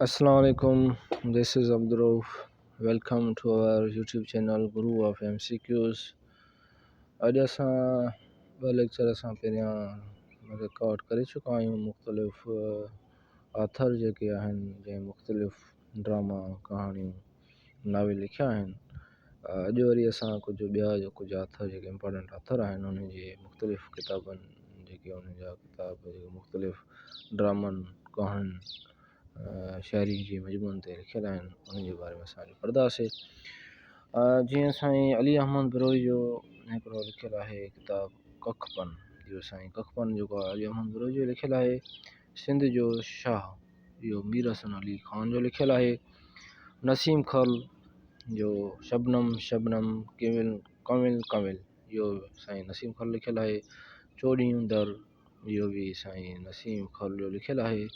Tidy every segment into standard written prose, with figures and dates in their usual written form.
Assalamu alaikum. This is Abdurrauf. Welcome to our YouTube channel Guru of MCQs. अॼु असां ॿ lecture पहिरियां record करे चुका आहियूं। मुख़्तलिफ़ ऑथर जेके आहिनि जंहिं मुख़्तलिफ़ ड्रामा कहाणियूं नावेल लिखिया आहिनि। अॼु वरी असां कुझु ऑथर जेके इम्पोर्टेंट ऑथर आहिनि उन्हनि जे मुख़्तलिफ़ किताबनि जेके उन्हनि जा किताब मुख़्तलिफ़ ड्रामनि कहाणियुनि शाइरी जी मजमूअनि ते लिखियल आहिनि, उन्हनि जे बारे में असां अॼु पढ़ंदासीं। जीअं साईं अली अहमद बिरोई जो हिकिड़ो लिखियलु आहे किताब कखपन। इहो साईं कखपन जेको आहे अली अहमद बिरोई जो लिखियलु आहे। सिंध जो शाह इहो मीर हसन अली ख़ान जो लिखियलु आहे। नसीम खल जो शबनम शबनम किविल कविल कविल इहो साईं नसीम खल लिखियलु आहे। चोॾियूं दर इहो बि साईं नसीम खल जो लिखियलु आहे।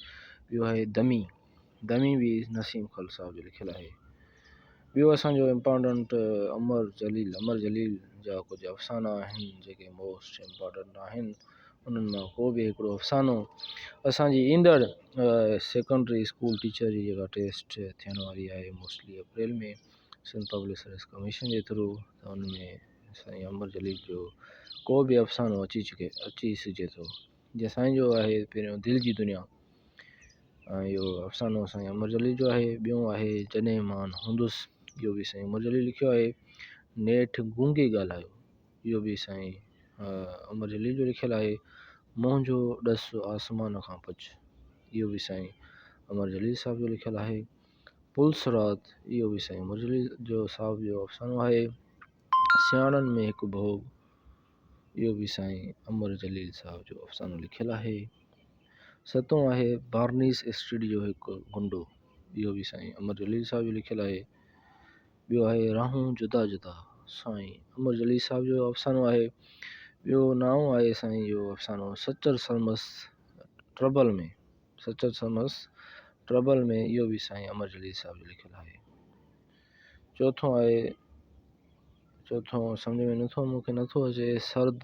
ॿियो आहे दमी दमी बि नसीम खल साहब जो लिखियलु आहे। ॿियो असांजो इम्पोर्टेंट अमर जलील जा कुझु अफ़साना आहिनि जेके मोस्ट इम्पोर्टेंट आहिनि। उन्हनि मां को बि हिकिड़ो अफ़सानो असांजी ईंदड़ सेकेंडरी स्कूल टीचर जी जेका टेस्ट थियण वारी आहे मोस्टली अप्रैल में सिंध पब्लिक सर्विस कमीशन जे थ्रू, त उन में साईं अमर जलील जो को बि अफ़सानो अची सघे थो। जीअं साईं जो आहे पहिरियों दिलि जी दुनिया, इहो अफ़सानो साईं अमर जलील जो आहे। ॿियों आहे जॾहिं मान हूंदुसि, इहो बि साईं अमर जलील लिखियो आहे। नेठि गूंगे ॻाल्हायो इहो बि साईं अमर जलील जो लिखियलु आहे। मुंहिंजो ॾसु आसमान खां पुछ इहो बि साईं अमर जलील साहब जो लिखियलु आहे। पुलसरात इहो बि साईं अमर जलील जो साहब जो अफ़सानो आहे। सियाणनि में हिकु भोग इहो बि साईं अमर जलील साहब जो अफ़सानो लिखियलु आहे। सतों आहे बार्नीस स्ट्रीट जो हिकु गुंडो इहो बि साईं अमर जलील साहब जो लिखियलु आहे। ॿियो आहे राहूं जुदा जुदा साईं अमर जलील साहब जो अफ़सानो आहे। ॿियो नाओं आहे साईं जो अफ़सानो सचर सरमस ट्रबल में इहो बि साईं अमर जलील साहब जो लिखियलु आहे। चोथों सम्झ में मूंखे नथो अचे। सर्द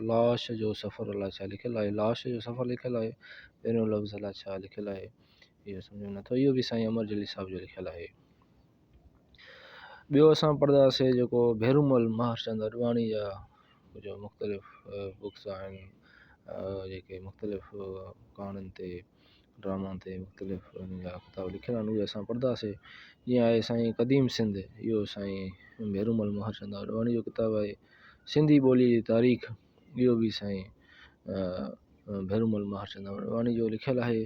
लाश जो सफ़र अलाए छा लिखियलु आहे। लाश जो सफ़र लिखियलु आहे, पहिरियों लफ़्ज़ अलाए छा लिखियलु आहे इहो सम्झ में नथो। इहो बि साईं अमर जलील साहब जो लिखियलु आहे। ॿियो असां पढ़ंदासीं जेको भेरूमल महरचंद अडवाणी जा कुझु मुख़्तलिफ़ बुक्स आहिनि जेके मुख़्तलिफ़ कहाणियुनि ते ड्रामा ते मुख़्तलिफ़ जा किताब लिखियल आहिनि, उहे असां पढ़ंदासीं। जीअं आहे साईं क़दीम सिंध इहो साईं भेरूमल महरचंद अडवाणी जो किताबु आहे। सिंधी ॿोली जी तारीख़ इहो बि साईं भेरूमल महरचंद अडवाणी जो लिखियलु आहे।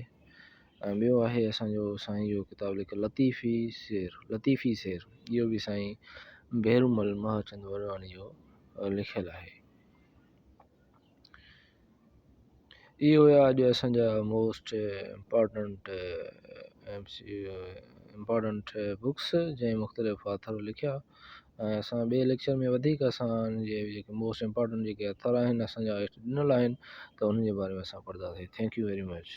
ऐं ॿियो आहे असांजो साईं जो किताबु लिखियलु लतीफ़ी शेर इहो बि साईं भेरूमल महरचंद अडवाणी जो लिखियलु आहे। इहो हुया अॼु असांजा मोस्ट इम्पोर्टेंट बुक्स जंहिं मुख़्तलिफ़ ऑथर लिखिया। ऐं असां ॿिए लेक्चर में वधीक असां जेके मोस्ट इम्पोर्टेंट जेके ऑथर आहिनि असांजा ॾिनल आहिनि, त उन्हनि जे बारे में असां पढ़ंदासीं। Thank U very much.